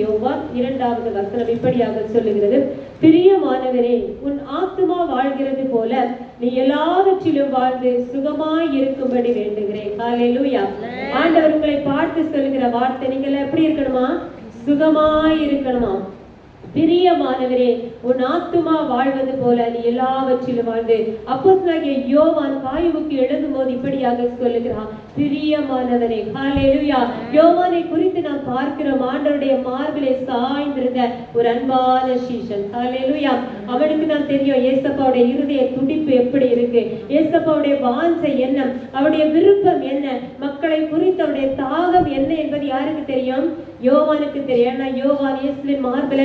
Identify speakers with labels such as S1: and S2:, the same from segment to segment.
S1: யோவான் 2வது வசனம் இப்படியாக சொல்லுகிறது, பிரியமானவரே, உன் ஆத்துமா வாழ்கிறது போல நீ எல்லாவற்றிலும் வாழ்ந்து சுகமாய் இருக்கும்படி வேண்டுகிறேன். ஹல்லேலூயா. ஆண்டவர் உங்களை பார்த்து சொல்லுகிற வார்த்தை, நீங்கள் எப்படி இருக்கணுமா? சுகமாய் இருக்கணுமா? பிரியமானவரே, உன் ஆத்துமா வாழ்வது போல நீ எல்லாவற்றிலும் வாழ்ந்து. அப்போஸ்தலனாகிய யோவான் காயுவுக்கு எழுதும் போது இப்படியாக சொல்லுகிறான், பிரியமானவரே. ஹல்லேலூயா. யோவானை குறித்து நாம் பார்க்கிறோம், ஆண்டவருடைய மார்பிலே சாய்ந்திருந்த ஒரு அன்பான சீஷன். ஹல்லேலூயா. அவனுக்கு தான் தெரியும் ஏசப்பாவுடைய இருதய துடிப்பு எப்படி இருக்கு, ஏசப்பாவுடைய வாஞ்சை என்ன, அவருடைய விருப்பம் என்ன, மக்களை குறித்து அவருடைய தாகம் என்ன என்பது யாருக்கு தெரியும்? யோவானுக்கு தெரியும். ஏன்னா யோவான் இயேசுவின் மார்பில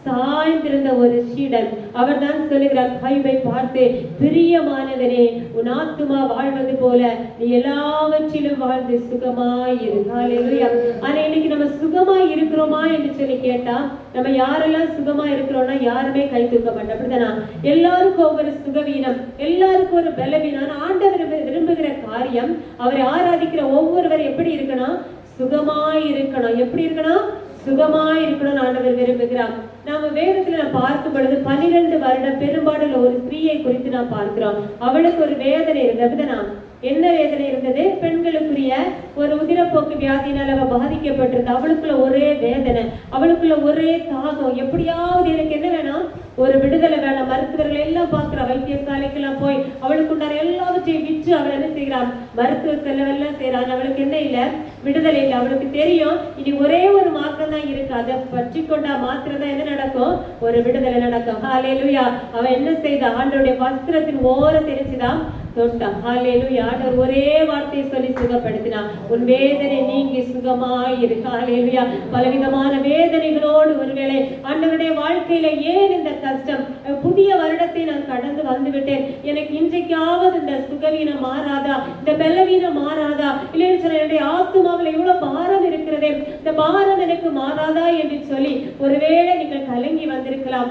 S1: சாய்ந்திருந்த ஒரு சீடன். அவர் தான் சொல்லுகிறார் கைவை பார்த்து, பிரியமானவரே, உன் ஆத்துமா வாழ்வது போல நீ எல்லாவற்றிலும் வாழ்ந்து சுகமாயிரு. ஹல்லேலூயா. ஆனா இன்னைக்கு நம்ம சுகமாய் இருக்கிறோமா என்று சொல்லி கேட்டா, நம்ம யாரெல்லாம் சுகமா இருக்கிறோம்னா யாருமே கை தூக்க மாட்டோம். அப்படிதானா? எல்லாருக்கும் ஒவ்வொரு சுகவீனம், எல்லாருக்கும் ஒரு பலவீனம். ஆண்டவர் விரும்புகிற காரியம், அவரை ஆராதிக்கிற ஒவ்வொருவரும் எப்படி இருக்கணும்? சுகமாய் இருக்கணும். எப்படி இருக்கணும்? சுகமாய் இருக்கணும் ஆண்டவர் விரும்புகிறார். நாம வேதத்துல நாம் பார்க்கும் பொழுது 12 வருடம் பெரும்பாடுள்ள ஒரு ஸ்திரீயை குறித்து நாம் பார்க்கிறோம். அவளுக்கு ஒரு வேதனை இருந்தது. என்ன வேதனை இருந்தது? பெண்களுக்குரிய ஒரு உதிரப்போக்கு வியாதியினால் அவ பாதிக்கப்பட்டிருந்த. அவளுக்குள்ள ஒரே வேதனை, அவளுக்குள்ள ஒரே தாகம், எப்படியாவது எனக்கு என்ன வேணும்? ஒரு விடுதலை வேணும். மருத்துவர்கள் எல்லாம் பார்க்கிற, வைத்தியசாலைக்கெல்லாம் போய் அவளுக்கு உண்டான எல்லாவற்றையும் விற்று அவள் என்ன செய்கிறான்? மருத்துவ செலவெல்லாம் செய்யறான். அவளுக்கு என்ன இல்லை? விடுதலை இல்லை. அவளுக்கு தெரியும் இனி ஒரே ஒரு மார்க்கம் தான் இருக்கு, அதை பற்றி கொண்டா மாத்திரம் தான் என்ன நடக்கும்? ஒரு விடுதலை நடக்கும். ஹல்லேலூயா. அவன் என்ன செய்தா? ஆண்டவருடைய வஸ்திரத்தின் ஓரம் தெரிச்சுதான் தொட்டான். ஹல்லேலூயா. ஆண்டவர் ஒரே வார்த்தையை சொல்லி சுகப்படுத்தினான், உன் வேதனை நீங்கி சுகமாயிரு. ஹல்லேலூயா. பலவிதமான வேதனைகளோடு ஒருவேளை ஆண்டவருடைய வாழ்க்கையில ஏன் இந்த கஷ்டம்? புதிய வருடத்தை நான் கடந்து வந்து விட்டேன், எனக்கு இன்றைக்காவது இந்த சுகவீனம் மாறாதா? இந்த பலவீனம் மாறாதா? இல்லைன்னு சொன்ன என்னுடைய ஆத்துமாவில் இவ்வளவு பாரம் இருக்கிறதே, இந்த பாரம் எனக்கு மாறாதா என்று சொல்லி ஒருவேளை நீங்கள் கலங்கி வந்திருக்கலாம்.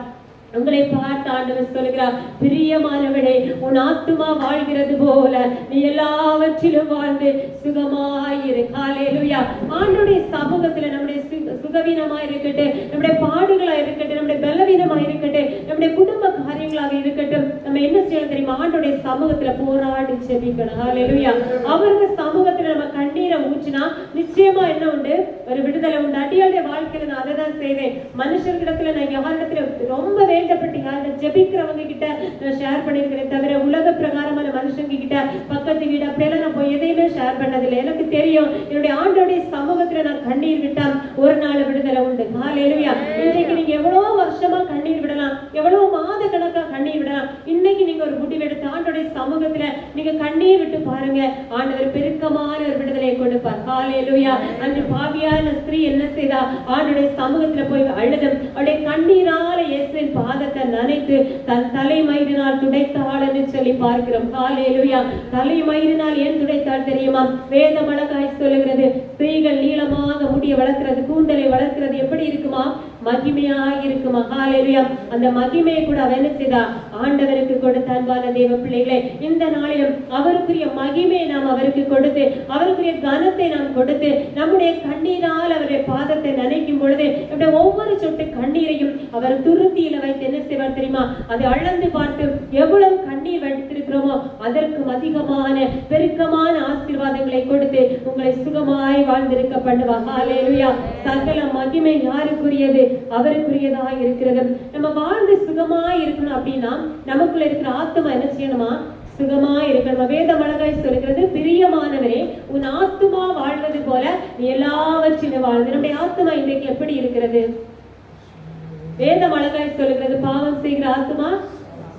S1: உங்களை பார்த்து ஆண்டவர் சொல்லுகிறார், பிரியமானவளே, உன் ஆத்துமா வாழ்கிறது போல நீ எல்லாவற்றிலும் வாழ்ந்து சுகமாயிரு. ஹல்லேலூயா. ஆண்டவருடைய சமூகத்துல நம்முடைய சுகவீனமா இருக்கட்டும், நம்முடைய பாடுகளா இருக்கட்டும், நம்முடைய பலவீனமா இருக்கட்டும், நம்முடைய குடும்ப காரியங்களாக இருக்கட்டும், நம்ம என்ன செய்யணும் தெரியுமா? ஆண்டவருடைய சமூகத்துல போராடி ஜெபிக்கணும். ஹல்லேலூயா. அவருடைய சமூகத்துல நம்ம கண்ணீரை ஊற்றினா நிச்சயமா என்ன உண்டு? ஒரு விடுதலை உண்டு. அடியாளுடைய வாழ்க்கையில நான் அதை தான் செய்வேன். மனுஷர்களிடத்துல நான் யாரிடத்துல ரொம்ப வேண்டப்பட்டு யாரும் ஜெபிக்கிறவங்க கிட்ட நான் ஷேர் பண்ணிருக்கிறேன் தவிர உலக பிரகாரமான மனுஷங்க கிட்ட, பக்கத்து வீடு அப்படியெல்லாம் நான் போய் எதையுமே ஷேர் பண்ணதில்லை. எனக்கு தெரியும் என்னுடைய ஆண்டோடைய சமூகத்துல நான் கண்ணீர் விட்டா ஒரு நாள் விடுதலை உண்டு. ஹல்லேலூயா. இன்றைக்கு நீங்க எவ்வளவு வருஷமா கண்ணீர் விடலாம், எவ்வளவு மாத கணக்கா கண்ணீர் விடலாம். இன்னைக்கு நீங்க ஒரு முடிவெடுத்து ஆண்டோடைய சமூகத்துல நீங்க கண்ணீர் விட்டு பாருங்க, ஆண்டவர் பெருக்கமான ஒரு விடுதலையை கொடுப்பார். ஹல்லேலூயா. அந்த பாவியான ஸ்திரீ என்ன செய்தா? ஆண்டோடைய சமூகத்துல போய் அழுதும் அவருடைய கண்ணீரால இயேசுவின் பாதத்தை நனைத்து தன் தலைமயிரினால் துடைத்தாள் என்று சொல்லி பார்க்கிறோம். ஹல்லேலூயா. தலைமயிரினால் ஏன் துடைத்தாள் தெரியுமா? வேதம் அழகாய் சொல்லுகிறது, ஸ்திரீகள் நீளமாக முடிய வளர்க்கிறது, கூந்தலை வளர்க்கிறது எப்படி இருக்குமா? மகிமையாக இருக்குமா? ஹல்லேலூயா. அந்த மகிமையை கூட அவ என்ன செய்தா? ஆண்டவருக்கு கொடுத்த அன்பான தேவ பிள்ளைகளே, இந்த நாளிலும் அவருக்குரிய மகிமையை நாம் அவருக்கு கொடுத்து, அவருக்குரிய கனத்தை நாம் கொடுத்து, நம்முடைய கண்ணீரால் அவருடைய பாதத்தை நனைக்கும் பொழுது நம்முடைய ஒவ்வொரு சொட்டு கண்ணீரையும் அவர் துருத்தியில வைத்து என்ன செய்வார் தெரியுமா? அதை அளந்து பார்த்து எவ்வளவு கண்ணீர் வைத்திருக்கிறோமோ அதற்கும் அதிகமான பெருக்கமான ஆசீர்வாதங்களை கொடுத்து உங்களை சுகமாய் வாழ்ந்திருக்க பண்ணுவார். ஹல்லேலூயா. சகல மகிமை யாருக்குரியது? அவருக்குரியதா இருக்கிறது. நம்ம வாழ்ந்து சுகமாய் இருக்கணும் அப்படின்னா நமக்குள்ள இருக்கிற ஆத்துமா என்ன செய்யணுமா? சுகமா இருக்கணும். வேதம் அழகாய் சொல்லுகிறது, பிரியமானவரே, உன் ஆத்துமா வாழ்வது போல நீ எல்லாவற்றிலும் வாழ்ந்து. நம்முடைய ஆத்துமா இன்றைக்கு எப்படி இருக்கிறது? வேதம் அழகாய் சொல்லுகிறது, பாவம் செய்கிற ஆத்துமா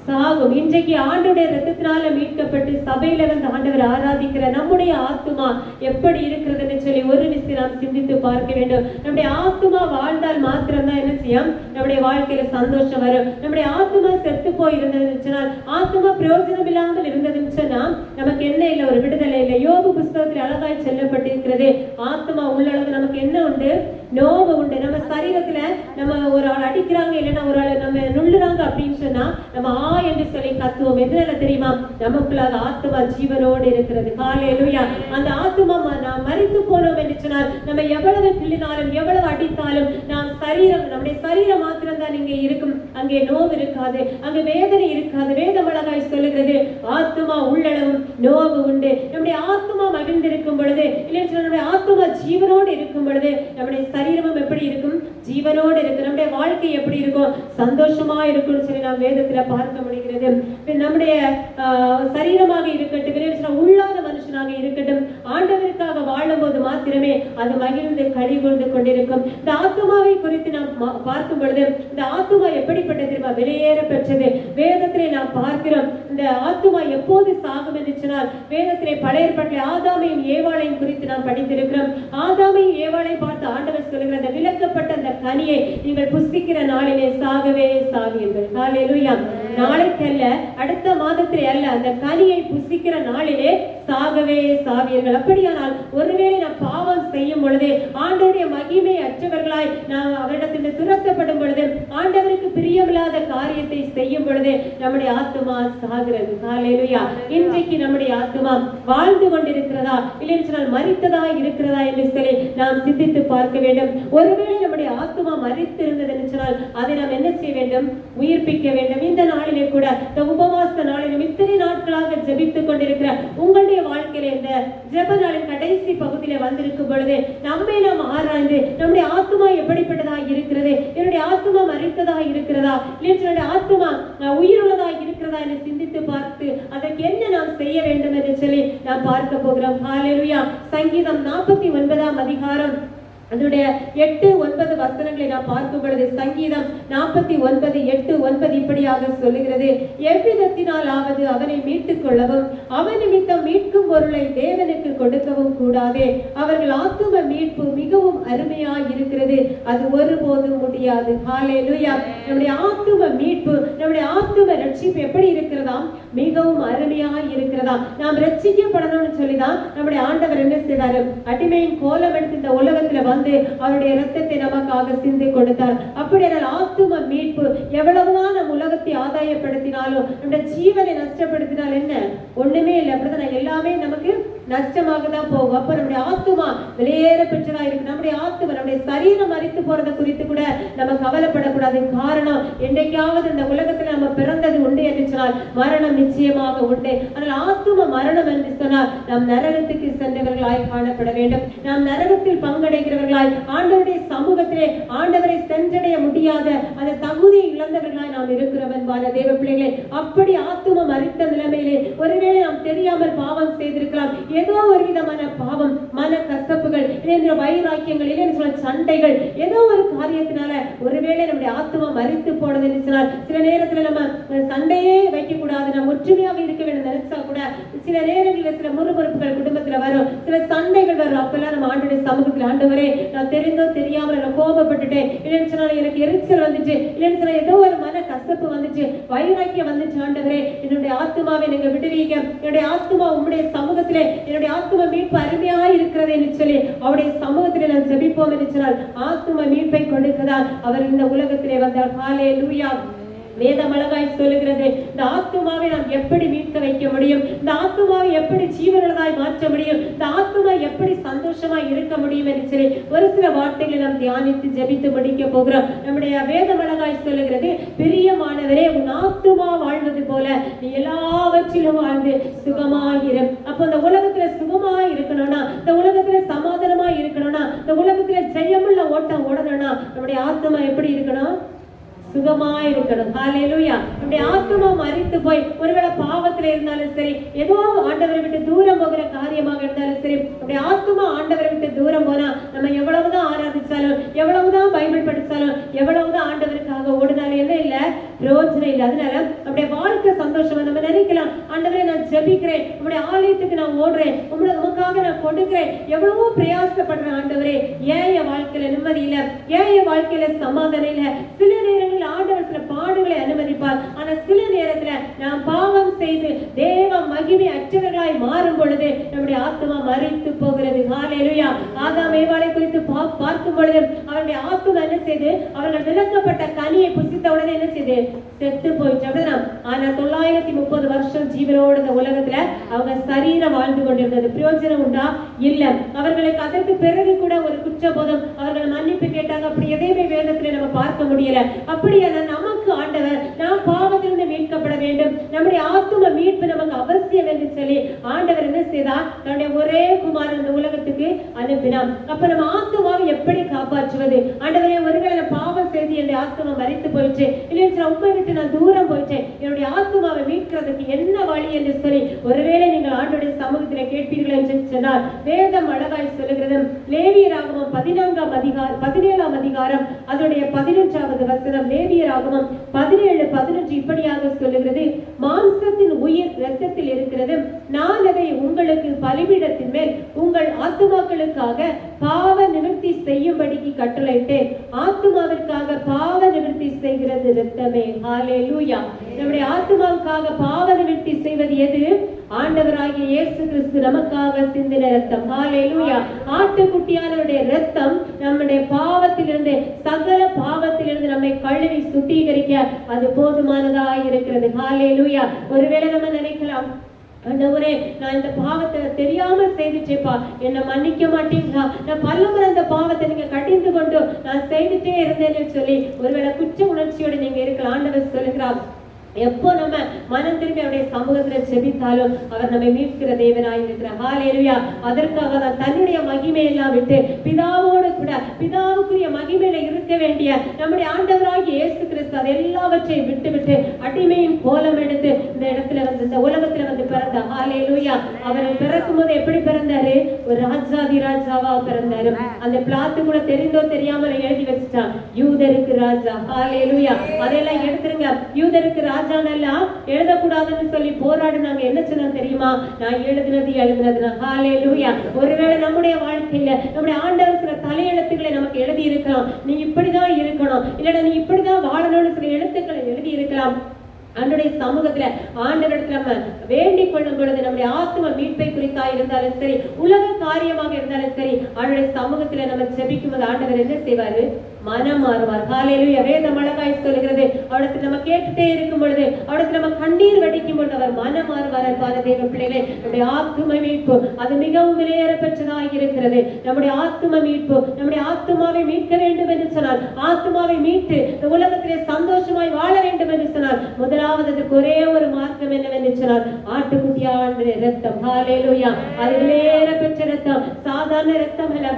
S1: சாகும். இன்றைக்கு ஆண்டவருடைய ரத்தத்தினால மீட்கப்பட்டு சபையில வந்து ஆண்டவர் ஆராதிக்கிற நம்முடைய ஆத்துமா எப்படி இருக்கிறதுன்னு சொல்லி ஒரு நிமிஷம் நாம் சிந்தித்து பார்க்க வேண்டும். நம்முடைய ஆத்துமா வாழ்ந்தால் மாத்திரம்தான் என்ன செய்யும்? நம்முடைய வாழ்க்கையில சந்தோஷம் வரும். நம்முடைய ஆத்துமா செத்து போய் இருந்ததுன்னு சொன்னால், ஆத்துமா பிரயோஜனம் இல்லாமல் இருந்ததுன்னு சொன்னா நமக்கு என்ன இல்லை? ஒரு விடுதலை இல்லை. யோபு புஸ்தகத்தில் அழகாய் சொல்லப்பட்டிருக்கிறது, ஆத்துமா உள்ளளவு நமக்கு என்ன உண்டு? நோவு உண்டு. நம்ம சரீரத்துல நம்ம ஒரு ஆள் அடிக்கிறாங்க, இல்லைன்னா ஒரு ஆள் நம்ம நுள்ளுறாங்க அப்படின்னு சொன்னா நம்ம என்று சொல்லி கத்துவோம். எதுனால தெரியுமா? நமக்குள்ளாக ஆத்துமா ஜீவனோடு இருக்கிறது. ஹல்லேலூயா. அந்த ஆத்துமா நாம் மரித்து போனோம் என்று சொன்னால் நம்ம எவ்வளவு கிள்ளினாலும் எவ்வளவு அடித்தாலும் நாம் சரீரம், நம்முடைய சரீரம் மாத்திரம் தான் இங்கே இருக்கும், அங்கே நோவு இருக்காது, அங்கே வேதனை இருக்காது. வேதம் அழகாய் சொல்லுகிறது, ஆத்துமா உள்ளளவும் நோவு உண்டு. நம்முடைய ஆத்துமா மகிழ்ந்திருக்கும் பொழுது, இல்லை நம்முடைய ஆத்துமா ஜீவனோடு இருக்கும் பொழுது, நம்முடைய சரீரமும் எப்படி இருக்கும்? ஜீவனோடு இருக்கு. நம்முடைய வாழ்க்கை எப்படி இருக்கும்? சந்தோஷமா இருக்கும்னு சொல்லி நாம் வேதத்துல பார்க்க முடிகிறது. நம்முடைய சரீரமாக இருக்கட்டும், உள்ளாத மனுஷனாக இருக்கட்டும், ஆண்டவருக்காக வாழும் போது மாத்திரமே அது மகிழ்ந்து களி கொண்டு கொண்டிருக்கும். இந்த ஆத்துமாவை குறித்து நாம் பார்க்கும் பொழுது, இந்த ஆத்துமா எப்படிப்பட்டது? வெளியேற பெற்றது. வேதத்திலே நாம் பார்க்கிறோம், இந்த ஆத்துமா எப்போது சாகும் என்று சொன்னால், வேதத்திலே பழைய ஏற்பாட்டிலே ஆதாமையும் ஏவாளையும் குறித்து நாம் படித்திருக்கிறோம். ஆதாமையும் ஏவாளை பார்த்து ஆண்டவர் சொல்லுகிற, அந்த விலக்கப்பட்ட அந்த கனியை நீங்கள் புசிக்கிற நாளிலே சாகவே சாவீர்கள். ஹல்லேலூயா. நாளைக்கு அல்ல, அடுத்த மாதத்திலே அல்ல, அந்த கனியை புசிக்கிற நாளிலே சாகவே சாவீர்கள். அப்படியானால் ஒருவேளை நாம் பாவம் செய்யும் பொழுது, ஆண்டவருடைய மகிமை அற்றவர்களாய் நாம் அவரிடத்தில் துரத்தப்படும் பொழுது, ஆண்டவருக்கு பிரியமில்லாத காரியத்தை செய்யும் பொழுது நம்முடைய ஆத்துமா சாகிறது. ஹல்லேலூயா. இன்றைக்கு நம்முடைய ஆத்துமா வாழ்ந்து கொண்டிருக்கிறதா, இல்லை சொன்னால் மரித்ததா இருக்கிறதா என்று சொல்லி நாம் சிந்தித்து பார்க்க வேண்டும். ஒருவேளை நம்முடைய ஆத்துமா மரித்திருந்தது என்று சொன்னால் அதை நாம் என்ன செய்ய வேண்டும்? உயிர்ப்பிக்க வேண்டும். இந்த நாளிலே கூட, இந்த உபவாச நாளிலும் இத்தனை நாட்களாக ஜெபித்துக் கொண்டிருக்கிற உங்களுடைய வாழ்க்கையில இந்த ஜெப நாளின் கடைசி பகுதியில வந்திருக்கும் பொழுது நம்மை நாம் ஆராய்ந்து, நம்முடைய ஆத்துமா எப்படிப்பட்டதா இருக்கிறது, என்னுடைய ஆத்துமா மரித்ததா இருக்கிறதா, இல்லை என்னுடைய ஆத்துமா உயிருள்ளதா இருக்கிறதா என்று சிந்தித்து பார்த்து அதற்கு என்ன நாம் செய்ய வேண்டும் என்று சொல்லி நாம் பார்க்க போகிறோம். ஹல்லேலூயா. சங்கீதம் 49ஆம் அதிகாரம் அதனுடைய 8-9 வசனங்களை நாம் பார்க்கும் பொழுது, சங்கீதம் 49:8-9 இப்படியாக சொல்லுகிறது, எவ்விதத்தினாலாவது அவனை மீட்டுக் கொள்ளவும் அவன் நிமித்தம் மீட்கும் பொருளை தேவனுக்கு கொடுக்கவும் கூடாதே. அவர்கள் ஆத்தும மீட்பு மிகவும் அருமையாய் இருக்கிறது, அது ஒருபோதும் முடியாது. ஹல்லேலூயா. நம்முடைய ஆத்தும மீட்பு, நம்முடைய ஆத்தும ரட்சிப்பு எப்படி இருக்கிறதாம்? மிகவும் அருமையாய் இருக்கிறதா. நாம் ரட்சிக்கப்படணும்னு சொல்லிதான் நம்முடைய ஆண்டவர் என்ன செய்தாரு? அடிமையின் கோலம் எடுத்து இந்த உலகத்துல வந்து அவருடைய இரத்தத்தை நமக்காக சிந்தி கொடுத்தார். அப்படியானால் ஆத்தும மீட்பு எவ்வளவுதான் நம் உலகத்தை ஆதாயப்படுத்தினாலும், நம்முடைய ஜீவனை நஷ்டப்படுத்தினால் என்ன? ஒண்ணுமே இல்லை. அப்படிதான் எல்லாமே நமக்கு நஷ்டமாக தான் போகும். அப்ப நம்முடைய ஆத்துமா வெளியேற பெற்றதா இருக்கு. நம்முடைய ஆத்துமா, நம்முடைய சரீரம் மரித்து போறது குறித்து கூட நம்ம கவலைப்படக்கூடாது. காரணம், என்னைக்காவது இந்த உலகத்துல நம்ம பிறந்தது உண்டு என்று சொன்னால் மரணம் நிச்சயமாக உண்டு. ஆனால் ஆத்தும மரணம் என்று சொன்னால் நாம் நரகத்துக்கு சென்றவர்களாய் காணப்பட வேண்டும். நாம் நரகத்தில் பங்கடைகிறவர்களாய், ஆண்டவருடைய சமூகத்திலே ஆண்டவரை சென்றடைய முடியாத அந்த தகுதியை இழந்தவர்களாய் நாம் இருக்கிறோம். என்பான தேவ பிள்ளைகளே, அப்படி ஆத்தும மரித்த நிலைமையிலே ஒருவேளை நாம் தெரியாமல் பாவம் செய்திருக்கலாம். ஏதோ ஒரு விதமான பாவம், மன கசப்புகள், வைராக்கியங்கள், சண்டைகள், ஏதோ ஒரு காரியத்தினால ஒருவேளை நம்முடைய ஆத்துமா மரித்து போனது என்று சொன்னால், சில நேரத்துல நம்ம சண்டையே வைக்க கூடாது, நம்ம ஒற்றுமையாக இருக்க வேண்டும் நினைச்சா கூட சில நேரங்களில் சில முறுமுறுப்புகள் குடும்பத்துல வரும், சில சண்டைகள் வரும். அப்பெல்லாம் நம்ம ஆண்டவருடைய சமூகத்தில், ஆண்டவரே நான் தெரிந்தோ தெரியாமல் நான் கோபப்பட்டுட்டேன், இல்லைன்னு சொன்னா எனக்கு எரிச்சல் வந்துச்சு, இல்லைன்னு சொன்னா ஏதோ ஒரு மன கசப்பு வந்துச்சு, வைராக்கியம் வந்துச்சு, ஆண்டவரே என்னுடைய ஆத்துமாவை நீங்க விடுவீங்க, என்னுடைய ஆத்துமா உங்களுடைய சமூகத்திலே, என்னுடைய ஆத்தும மீட்பு அருமையாய் இருக்கிறது என்று சொல்லி அவருடைய சமூகத்திலே நாம் ஜெபிப்போம் என்று சொன்னால் ஆத்தும மீட்பை கொடுக்கதான் அவர் இந்த உலகத்திலே வந்தார். ஹல்லேலூயா. வேதம் அழகாய் சொல்லுகிறது, இந்த ஆத்துமாவை நாம் எப்படி மீட்க வைக்க முடியும், இந்த ஆத்துமாவை எப்படி ஜீவனுள்ளதாய் மாற்ற முடியும், இந்த ஆத்துமா எப்படி சந்தோஷமா இருக்க முடியும் என்று சொல்லி ஒரு சில வார்த்தைகளை நாம் தியானித்து ஜெபித்து முடிக்க போகிறோம். நம்முடைய வேதம் அழகாய் சொல்லுகிறது, பிரியமானவரே உன் ஆத்துமா வாழ்வது போல நீ எல்லாவற்றிலும் வாழ்ந்து சுகமாயிரு. அப்ப இந்த உலகத்துல சுகமாய் இருக்கணும்னா, இந்த உலகத்துல சமாதானமா இருக்கணும்னா, இந்த உலகத்துல ஜெயமுள்ள ஓட்டம் ஓடணும்னா நம்முடைய ஆத்துமா எப்படி இருக்கணும்? சுகமா இருக்கணும். ஹல்லேலூயா. நம்முடைய ஆத்துமா மரித்து போய் ஒருவேளை பாவத்துல இருந்தாலும் சரி, ஏதோ ஆண்டவரை விட்டு தூரம் போகிற காரியமாக இருந்தாலும் சரி, நம்முடைய ஆத்துமா ஆண்டவரை விட்டு தூரம் போனா நம்ம எவ்வளவுதான் ஆராதிச்சாலும், எவ்வளவுதான் பைபிள் படிச்சாலும், எவ்வளவுதான் ஆண்டவருக்காக ஓடினாலும் என்ன இல்ல, பிரயோஜனம் இல்லை. அதனால நம்முடைய வாழ்க்கை சந்தோஷமா நம்ம நினைக்கலாம், ஆண்டவரே நான் ஜெபிக்கிறேன், நம்முடைய ஆலயத்துக்கு நான் ஓடுறேன், உமக்காக நான் கொடுக்கிறேன், எவ்வளவோ பிரயாசப்படுறேன், ஆண்டவரே ஏன் என் வாழ்க்கையில நிம்மதி இல்லை, ஏன் என் வாழ்க்கையில சமாதானம் இல்லை. சில நேரங்கள் ஆண்டவர் சில பாடுகளை அனுமதிப்பார். ஆனா சில நேரத்துல நாம் பாவம் செய்து தேவ மகிமை அற்றவர்களாய் மாறும் பொழுது நம்முடைய ஆத்துமா மரித்து போகிறது. ஹல்லேலூயா. ஆதாம் ஏவாளை குறித்து பார்க்கும் பொழுது அவருடைய ஆத்துமா என்ன செய்து, அவர்கள் விலக்கப்பட்ட கனியை புசித்த உடனே என்ன செய்து, செத்து போயிடுச்சு அப்படிதான். ஆனா 930 வருஷம் ஜீவனோடு இந்த உலகத்துல அவங்க சரீரம் வாழ்ந்து கொண்டிருந்தது. பிரயோஜனம் உண்டா? இல்ல. அவர்களுக்கு அதற்கு பிறகு கூட ஒரு குற்றபோதம், அவர்கள் மன்னிப்பு கேட்டாங்க. அப்படி எதையுமே வேதத்துல நம்ம பார்க்க முடியல. அப்படியான நமக்கு ஆண்டவர் நாம் பாவத்திலிருந்து மீட்கப்பட வேண்டும், நம்முடைய ஆத்தும மீட்பு நமக்கு அவசியம் என்று சொல்லி ஆண்டவர் என்ன செய்தார்? தன்னுடைய ஒரே குமாரன் இந்த உலகத்துக்கு அனுப்பினார். அப்ப நம்ம ஆத்துமாவை எப்படி காப்பாற்றுவது? ஆண்டவரே, ஒருவேளை பாவம் செய்து என்னுடைய ஆத்துமா மரித்து போயிடுச்சு, இல்லையா உண்மை விட்டு நான் தூரம் போயிட்டேன், என்னுடைய ஆத்துமாவை மீட்கிறதுக்கு என்ன வழி என்று சொல்லி ஒருவேளை நீங்கள் ஆண்டவருடைய சமூகத்தில் கேட்பீர்கள் என்று சொன்னால் வேதம் அழகாய் சொல்லுகிறது. லேவியராகமம் 17ஆம் அதிகாரம் அதனுடைய 15வது வசனம். லேவியராகமம் 17:15 இப்படியாக சொல்லுகிறது: மாம்சத்தின் உயிர் இரத்தத்தில் இருக்கிறது, நான் அதை உங்களுக்கு பலிபீடத்தின் மேல் உங்கள் ஆத்துமாக்களுக்காக பாவ நிவர்த்தி செய்யும்படிக்கு கட்டளையிட்டேன். ஆத்துமாவிற்காக பாவ நிவர்த்தி செய்கிறது இரத்தமே. ஹல்லேலூயா. நம்முடைய ஆத்துமாவுக்காக பாவ நிவர்த்தி செய்வது எது? ஆண்டவராகிய இயேசு கிறிஸ்து நமக்காக சிந்தின இரத்தம். ஹல்லேலூயா. ஆட்டுக்குட்டியானவருடைய இரத்தம் நம்முடைய பாவத்திலிருந்து, சகல பாவத்திலிருந்து நம்மை கழுவி சுத்திகரிக்க அது போதுமானதாக இருக்கிறது. ஹல்லேலூயா. ஒருவேளை நம்ம நினைக்கலாம், ஆண்டவரே, நான் இந்த பாவத்தை தெரியாம செய்துட்டேப்பா, என்ன மன்னிக்க மாட்டீங்களா? நான் பலமுறை அந்த பாவத்தை நீங்க கடிந்து கொண்டு நான் செய்துட்டே இருந்தேன்னு சொல்லி ஒருவேளை குற்ற உணர்ச்சியோட நீங்க இருக்கலாம். ஆண்டவர் சொல்லுகிறார், எப்போ நம்ம மனம் திரும்பி அவருடைய சமூகத்துல செபித்தாலும் அவர் நம்மை மீட்கிற தேவனாய் இருக்கிறார். ஹல்லேலூயா. அதற்காக தான் தன்னுடைய மகிமையெல்லாம் விட்டு பிதாவோடு கூட பிதாவுக்குரிய மகிமையில இருக்க வேண்டிய நம்முடைய ஆண்டவராகிய இயேசு கிறிஸ்து அது எல்லாவற்றையும் விட்டு அடிமையின் கோலம் எடுத்து இந்த இடத்துல வந்து இந்த உலகத்துல வந்து பிறந்தார். ஹல்லேலூயா. அவர் பிறக்கும் போது எப்படி பிறந்தாரு? ஒரு ராஜாதி ராஜாவா பிறந்தாரு. அந்த பிளாத்து கூட தெரிந்தோ தெரியாமல எழுதி வச்சுட்டான், யூதருக்கு ராஜா. ஹல்லேலூயா. அதெல்லாம் எடுத்துருங்க. யூதருக்கு ராஜா எழுதக்கூடாதுன்னு சொல்லி போராடினாங்க. என்ன சொன்னா தெரியுமா? நான் எழுதினது. ஹல்லேலூயா. ஒருவேளை நம்முடைய வாழ்க்கையில நம்முடைய ஆண்டவர் சில தலையெழுத்துக்களை நமக்கு எழுதி இருக்கலாம். நீ இப்படிதான் இருக்கணும், இல்லைன்னா நீ இப்படிதான் வாழணும்னு சில எழுத்துக்களை எழுதி இருக்கலாம். அவனுடைய சமூகத்துல ஆண்டவரிடத்துல நம்ம வேண்டிக் கொள்ளும் பொழுது நம்முடைய ஆத்தும மீட்பை குறித்தா இருந்தாலும் சரி, உலக காரியமாக இருந்தாலும் சரி, அவனுடைய சமூகத்துல நம்ம ஜெபிக்கும் போது ஆண்டவர் என்ன செய்வாரு? மனம் மாறுவார். ஹல்லேலூயா. வேதம் அழகாய் சொல்லுகிறது, அவனுக்கு நம்ம கேட்டுட்டே இருக்கும் பொழுது, அவனுக்கு நம்ம கண்ணீர் வடிக்கும் பொழுது அவர் மனம் மாறுவார். அன்பான தேவ பிள்ளைகளே, நம்முடைய ஆத்தும மீட்பு அது மிகவும் விலையேற பெற்றதாக இருக்கிறது. நம்முடைய ஆத்தும மீட்பு, நம்முடைய ஆத்துமாவை மீட்க வேண்டும் என்று சொன்னால், ஆத்துமாவை மீட்டு இந்த உலகத்திலே சந்தோஷமாய் வாழ வேண்டும் என்று சொன்னால், முதலாவது ஒரே ஒரு மார்க்கம் என்னவென்று சொன்னால் ஆட்டுக்குட்டியானுடைய இரத்தம். ஹல்லேலூயா. அது விலையேற பெற்ற இரத்தம். சாதாரண இரத்தம் அல்ல.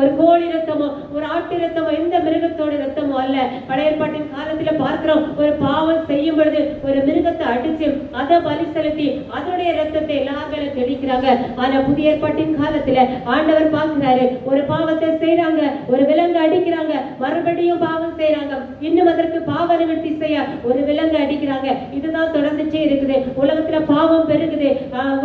S1: ஒரு கோழி இரத்தமோ ஒரு ஆட்டு இரத்தமோ எந்த மிருகத்தோட இரத்தமோ அல்ல. பழைய ஏற்பாட்டின் காலத்துல பார்க்கிறோம், ஒரு பாவம் செய்யும் பொழுது ஒரு மிருகத்தை அடிச்சு அதை பலி செலுத்தி அதனுடைய இரத்தத்தை எல்லாரும் தெளிக்கிறாங்க. ஆனா புதிய ஏற்பாட்டின் காலத்துல ஆண்டவர் பார்க்கிறாரு, ஒரு பாவத்தை செய்யறாங்க, ஒரு விலங்கு அடிக்கிறாங்க, மறுபடியும் பாவம் செய்யறாங்க, இன்னும் அதற்கு பாவ நிவர்த்தி செய்ய ஒரு விலங்கு அடிக்கிறாங்க. இதுதான் தொடர்ந்துட்டே இருக்குது. உலகத்துல பாவம் பெருகுது,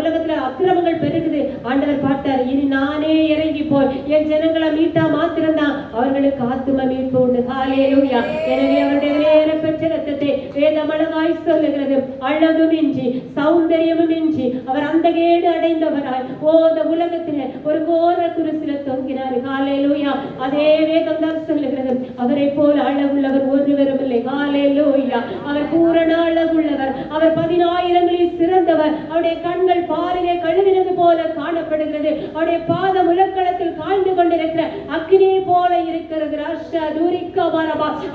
S1: உலகத்துல அக்கிரமங்கள் பெருகுது. ஆண்டவர் பார்த்தார், இனி நானே இறங்கி போய் என் ஜனங்களை மீட்டா மாத்திரம்தான் அவர்களுக்கு ஆத்தும மீட்பு உண்டு. ஹல்லேலூயா. எனவே அவருடைய வேற பெற்ற இரத்தத்தை வேதம் அழகாய் சொல்லுகிறது, அழகும் இன்றி சௌந்தரியமும் இன்றி அவர் அந்த கேடு அடைந்தவராய் இந்த உலகத்திலே ஒரு கோர குருசில தொங்கினார். ஹல்லேலூயா. அதே வேதம் தான் சொல்லுகிறது, அவரை போல அழகுள்ளவர் ஒருவரும் இல்லை. ஹல்லேலூயா. அவர் பூரண அழகுள்ளவர், அவர் 10,000களில் சிறந்தவர். அவருடைய கண்கள் பாறையை கழுவினது போல காணப்படுகிறது. அவருடைய பாத முழக்களத்தில் காய்ந்து கொண்டிருக்கிற அக்னியை போல இருக்கிறது.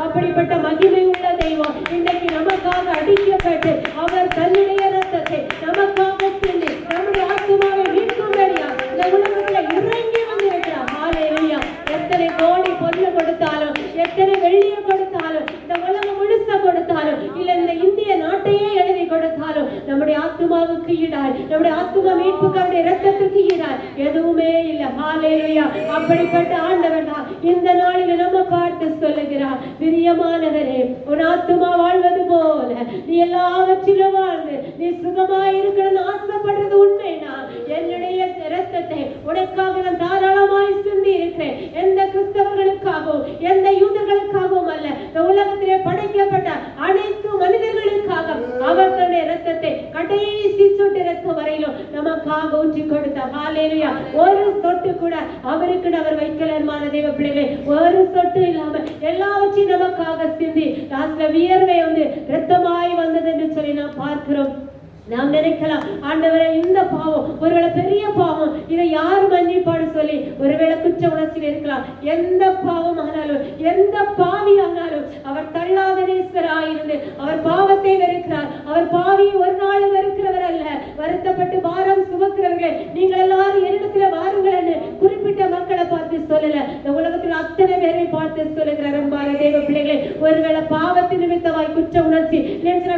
S1: அப்படிப்பட்ட மகிமை உள்ள தெய்வம் இன்றைக்கு நமக்காக அடிக்கப்பட்டு அவர் தன்னுடைய இரத்தத்தை நமக்காக சிந்தி நம்முடைய ஆத்துமாவை மீட்கும்படியா இந்த உலகத்துல இறங்கி வந்திருக்கிறார். ஹல்லேலூயா. எத்தனை கோடி பொருள் கொடுத்தாலும், எத்தனை வெள்ளியை கொடுத்தாலும், இந்த உலகம் முழுச கொடுத்தாலும், இல்ல இந்த இந்திய நாட்டையே எழுதி கொடுத்தாலும், நம்முடைய ஆத்துமாவுக்கு ஈடாய், நம்முடைய ஆத்தும மீட்புக்கு அவருடைய இரத்தத்துக்கு ஈடாய் எதுவுமே இல்லை. ஹல்லேலூயா. அப்படிப்பட்ட ஆண்டவர் தான் இந்த நாளில் நம்ம பார்த்து சொல்லுகிறார், பிரியமானவரே, உன் ஆத்துமா வாழ்வது போல நீ எல்லாவற்றிலும் வாழ்ந்து நீ சுகமாய் இருக்கணும்னு ஆசைப்படுறது உண்மைனா, என்னுடைய இரத்தத்தை உனக்காக நான் தாராளமாய் சிந்தி இருக்கிறேன். எந்த கிறிஸ்தவர்களுக்காகவும் எந்த யூதர்களுக்காகவும் அல்ல, இந்த உலகத்திலே படைக்கப்பட்ட அனைத்து மனிதர்களுக்காக அவர் தன்னுடைய இரத்தத்தை கடைசி சொட்டு இரத்தம் வரையிலும் நமக்காக ஊற்றி கொடுத்தார். ஹalleluya. ஒரு சொட்டு கூட அவருக்கு அவர் வைக்கலமான தேவ பிள்ளைகளே, ஒரு சொட்டு இல்லாம எல்லாவற்றையும் நமக்காக சிந்தி லாஸ்ட்ல வியர்வை இரத்தமாய் வந்தது என்று சொல்லி நாம் பார்க்கிறோம். நாம் நினைக்கலாம், ஆண்டவரே இந்த பாவம் ஒருவேளை பெரிய பாவம், இதை யார் மன்னிப்பாடு சொல்லி ஒருவேளை குற்ற உணர்ச்சியில் இருக்கலாம். எந்த பாவம் ஆனாலும் எந்த பாவி ஆனாலும் அவர் தள்ளாத நேசராயிருந்து அவர் பாவத்தை வெறுக்கிறார். அவர் பாவியை ஒரு நாள் வெறுக்கிறவர் அல்ல. வருத்தப்பட்டு பாரம் சுமக்கிறவர்களே, நீங்கள் எல்லாரும் என்னிடத்துல வாருங்கள் என்று குறிப்பிட்ட மக்களை பார்த்து சொல்லல, இந்த உலகத்தில் அத்தனை பேரை பார்த்து சொல்லுகிறார். அன்பான தேவ பிள்ளைகளே, ஒருவேளை பாவத்தின் நிமித்தமாய் குற்ற உணர்ச்சி,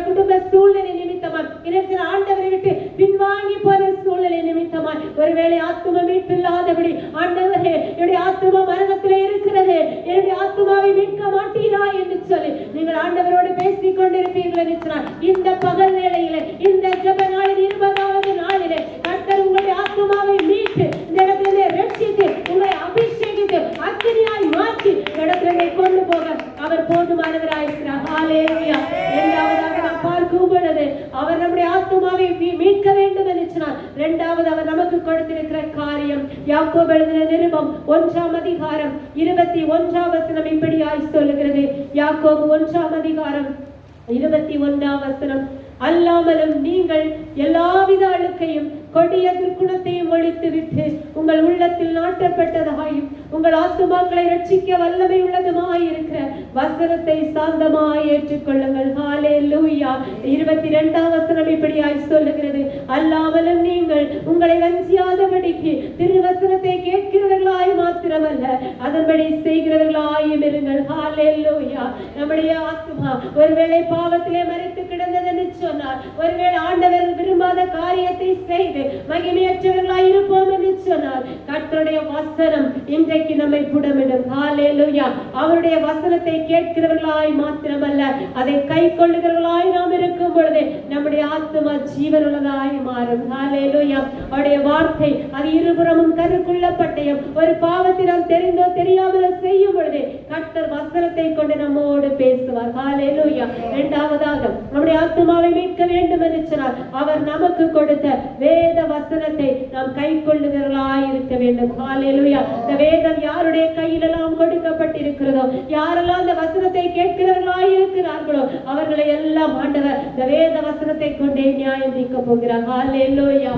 S1: குடும்ப சூழ்நிலை நிமித்தமாய் ஆண்டவரை விட்டு பின்வாங்கி போன சூழ்நிலை நிமித்தமாய் ஒருவேளை ஆத்தும மீட்பில்லாதபடி, ஆண்டவரே என்னுடைய ஆத்துமா மரணத்திலே இருக்கிறது, என்னுடைய ஆத்துமாவை மீட்க மாட்டீரா என்று சொல்லி நீங்கள் ஆண்டவரோடு பேசிக் கொண்டிருப்பீர்கள் என்று இந்த பகல் வேளையிலே, இந்த ஜெப நாளின் 20வது நாளிலே கர்த்தர் உங்களுடைய ஆத்துமாவை மீட்டு இந்த இடத்திலே ரட்சித்து உங்களை அபிஷேகித்து அக்கினியாய் மாற்றி இடத்திலே கொண்டு போக அவர் போதுமானவராயிருக்கிறார். ஹalleluya. இரண்டாவதாக நாம் பார்க்கும் பொழுது அவர் நம்முடைய ஆத்துமாவை மீட்க வேண்டும் என்று சொன்னார். இரண்டாவது அவர் நமக்கு கொடுத்திருக்கிற காரியம், யாக்கோபு எழுதின நிருபம் 1ஆம் அதிகாரம் 21ஆம் வசனம் இப்படியாய் சொல்லுகிறது. யாக்கோபு 1ஆம் அதிகாரம் 21ஆம் வசனம், அல்லாமலும் நீங்கள் எல்லாவித அழுக்கையும் கொடிய துர்க்குணத்தையும் ஒழித்து விட்டு உங்கள் உள்ளத்தில் நாட்டப்பட்டதாயும் உங்கள் ஆத்துமாக்களை ரட்சிக்க வல்லமை உள்ளதுமாயிருக்கிற வசனத்தை சாந்தமாய் ஏற்றுக்கொள்ளுங்கள். ஹalleluya. 22ஆம் வசனம் இப்படியாய் சொல்லுகிறது, அல்லாமலும் நீங்கள் உங்களை வஞ்சியாதபடிக்கு திருவசனத்தை கேட்கிறவர்களாய் மாத்திரமல்ல அதன்படி செய்கிறவர்களாயும் இருங்கள். ஹalleluya. நம்முடைய ஆத்துமா ஒருவேளை பாவத்திலே மரித்து கிடந்ததென்று சொன்னார், ஒருவேளை ஆண்டவர் விரும்பாத காரியத்தை செய்து மகிமையற்றவர்களாய் இருப்போம் என்று சொன்னார், கர்த்தருடைய வசனம் இன்றைக்கு நம்மை புடமிடும். ஹalleluya. அவருடைய வசனத்தை கேட்கிறவர்களாய் மாத்திரமல்ல அதை கை கொள்ளுகிறவர்களாய் நாம் இருக்கும் பொழுது நம்முடைய ஆத்துமா ஜீவனுள்ளதாய் மாறும். ஹalleluya. அவருடைய வார்த்தை அது இருபுறமும் கருக்குள்ள பட்டயம். ஒரு பாவத்தை நாம் தெரிந்தோ தெரியாமலோ செய்யும் பொழுது கர்த்தர் வசனத்தை கொண்டு நம்மோடு பேசுவார். ஹalleluya. இரண்டாவதாக நம்முடைய ஆத்துமாவை மீட்க வேண்டும் என்று சொன்னார், அவர் நமக்கு கொடுத்த வேத வசனத்தை நாம் கை கொள்ளுகிறவர்களாய் இருக்க வேண்டும். ஹalleluya. இந்த வேதம் யாருடைய கையிலெல்லாம் கொடுக்கப்பட்டிருக்கிறதோ, யாரெல்லாம் இந்த வசனத்தை கேட்கிறவர்களாய் இருக்கிறார்களோ அவர்களை எல்லாம் ஆண்டவர் இந்த வேத வசனத்தை கொண்டே நியாயம் தீர்க்க போகிறார். ஹalleluya.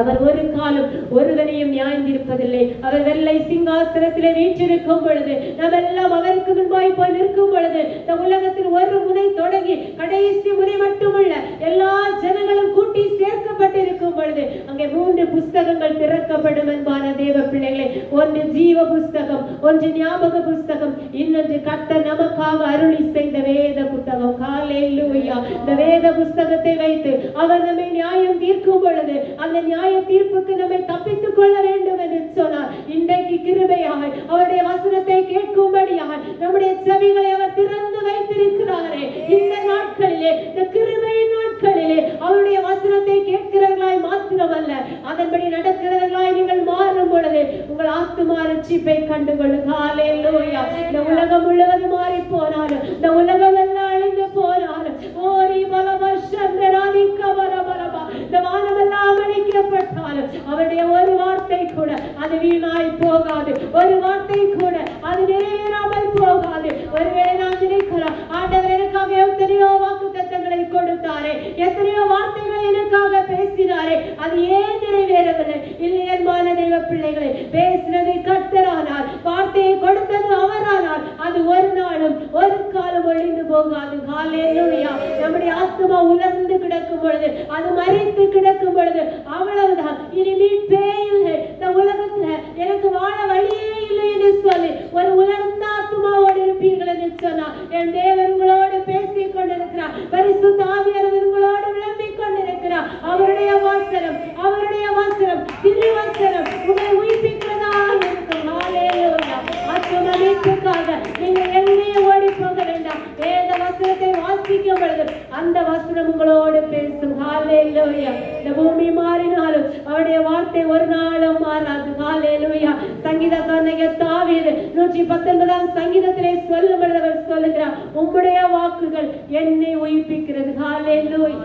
S1: அவர் ஒரு காலம் ஒருவரையும் நியாயந்திருப்பதில்லை. அவர் வெள்ளை சிங்காசனத்திலே வீற்றிருக்கும் பொழுது நாம் எல்லாம் அவருக்கு முன்பாய் போய் நிற்கும் பொழுது இந்த உலகத்தில் ஒரு முனை தொடங்கி கடைசி முனை மட்டுமல்ல எல்லா ஜனங்களும் கூட்டி சேர்க்கப்பட்டிருக்கும் பொழுது அங்கே 3 புஸ்தகங்கள் திறக்கப்படும். என்பான தேவ பிள்ளைகளே, ஒன்று ஜீவ புஸ்தகம், ஒன்று ஞாபக புஸ்தகம், இன்னொன்று கர்த்தர் நமக்காக அருளி செய்த வேத புத்தகம். ஹalleluya. இந்த வேத புஸ்தகத்தை வைத்து அவர் நம்மை நியாயம் தீர்க்கும் பொழுது அந்த நியாய தீர்ப்புக்கு நம்மை தப்பித்துக் கொள்ள வேண்டும் என்று சொன்னார். இன்றைக்கு கிருபையாக அவருடைய வசனத்தை கேட்கும்படியாக நம்முடைய செவிகளை அவர் திறந்து வைத்திருக்கிறாரே. இந்த நாட்களிலே, இந்த கிருபையின் நாட்களிலே அவருடைய வசனத்தை கேட்கிறவர்களாய் மாத்திரமல்ல அதன்படி நடக்கிறவர்களாய் நீங்கள் மாறும் பொழுது உங்கள் ஆத்துமா ரட்சிப்பை கண்டுகொள்ளுங்க. ஹalleluya. இந்த உலகம் முழுவதும் மாறி போனாலும், இந்த உலகம் எல்லாம் அழிந்து போனாலும், ஓரி பலவர்ஷந்தராதி கவரபரபா இந்த வானம் எல்லாம் அழிக்கப்பட்டாலும் அவருடைய ஒரு வார்த்தை கூட அது வீணாய் போகாது. ஒரு வார்த்தை கூட அது நிறைவேறாமல் போகாது. ஒருவேளை நாம் நினைக்கலாம், ஆண்டவர் எனக்காக எத்தனையோ வாக்குத்தத்தங்களை கொடுத்தாரே, எத்தனையோ வார்த்தைகளை எனக்காக பேசினாரே, அது ஏன் நிறைவேறவில்லை? இல்லை என்பான தெய்வ பிள்ளைகளை, பேசினதை கர்த்தரானால், வார்த்தையை கொடுத்தது அவரானால் அது ஒரு நாளும் ஒரு காலம் ஒழிந்து போகாது. ஹalleluya. நம்முடைய ஆத்துமா உலர்ந்து கிடக்கும் பொழுது, அது மரித்து கிடக்கும் பொழுது அவ்வளவுதான், இனி மீட்பே இல்லை, இந்த உலகத்துல எனக்கு வாழ வழியே இல்லை என்று சொல்லி ஒரு உலர்ந்த ஆத்துமாவோடு இருப்பீர்கள் என்று சொன்னார். என் தேவன் உங்களோடு பேசிக் கொண்டிருக்கிறார். பரிசுத்த ஆவியானவர் உங்களோடு விளம்பிக் கொண்டிருக்கிறார். அவருடைய வசனம், அவருடைய வசனம், திருவசனம் உங்களை உயிர்ப்பிக்கிறதா இருக்கும். ஹalleluya. ஆத்துமா மீட்புக்காக நீங்கள் எங்கேயே ஓடி போக வேண்டாம். வேத வசனத்தை வாசிக்கும் பொழுது அந்த வசனம் உங்களோடு பேசும். ஹalleluya. இந்த பூமி மாறினாலும் அவருடைய வார்த்தை ஒரு நாளும் மாறாது. ஹalleluya. சங்கீதக்காரனாகிய தாவீது 119ஆம் சங்கீதத்திலே சொல்லும் பொழுது அவர் சொல்லுகிறார், உம்முடைய வாக்குகள் என்னை உயிர்ப்பிக்கிறது. ஹalleluya.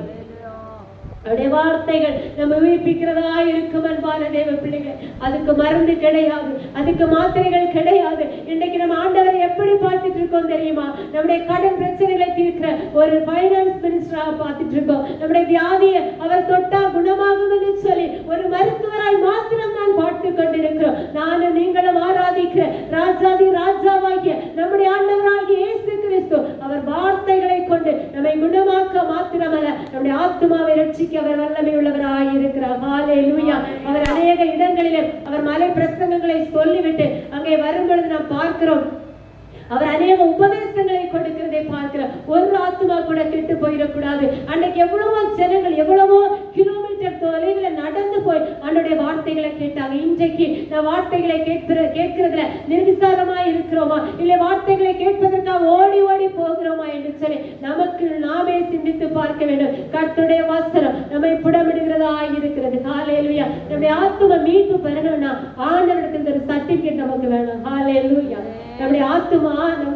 S1: அவருடைய வார்த்தைகள் நம்ம உயிர்ப்பிக்கிறதா இருக்கும் அன்பான தேவ பிள்ளைகள். அதுக்கு மருந்து கிடையாது, அதுக்கு மாத்திரைகள் கிடையாது. இன்னைக்கு நம்ம ஆண்டவரை எப்படி பார்த்துட்டு இருக்கோம் தெரியுமா? நம்முடைய கடன் பிரச்சனைகளை தீர்க்கிற ஒரு பைனான்ஸ் மினிஸ்டராக பார்த்துட்டு இருக்கோம். நம்முடைய வியாதியை அவர் தொட்டா குணமாகும் என்று சொல்லி ஒரு மருத்துவராய் மாத்திரம் நான் பார்த்து கொண்டிருக்கிறோம். நானும் நீங்களும் ஆராதிக்கிற ராஜாதி ராஜாவாகிய நம்முடைய ஆண்டவராகிய இயேசு கிறிஸ்து அவர் வார்த்தைகளை கொண்டு நம்மை குணமாக்க மாத்திரமல்ல, நம்முடைய ஆத்துமாவை ரட்சிக்க அவர் வல்லமை உள்ளவராய் இருக்கிறார். ஹல்லேலூயா. அவர் அநேக இடங்களிலே அவர் மலை பிரசங்கங்களை சொல்லிவிட்டு அங்கே வரும்பொழுது நாம் பார்க்கிறோம், அவர் அநேக உபதேசங்களை கொடுக்கிறதை பார்க்கிறோம். ஒரு ஆத்துமா கூட கெட்டு போயிடக்கூடாது. அன்னைக்கு எவ்வளவோ ஜனங்கள் எவ்வளவோ கிலோமீட்டர் தொலைவில் நடந்து போய் அவனுடைய வார்த்தைகளை கேட்டாங்க. இன்றைக்கு நான் வார்த்தைகளை கேட்கிறதுல நிர்விசாரமாய் இருக்கிறோமா, இல்லை வார்த்தைகளை கேட்பதற்காக ஓடி ஓடி போகிறோமா என்று சொல்லி நமக்கு நாமே சிந்தித்து பார்க்க வேண்டும். கர்த்தருடைய வசனம் நம்மை புடமிடுகிறதா இருக்கிறது. ஹல்லேலூயா. நம்முடைய ஆத்துமா மீட்பு பெறணும்னா ஆண்டவரிடத்தில் ஒரு சர்டிபிகேட் நமக்கு வேணும். ஹல்லேலூயா. நம்முடைய ஆத்துமா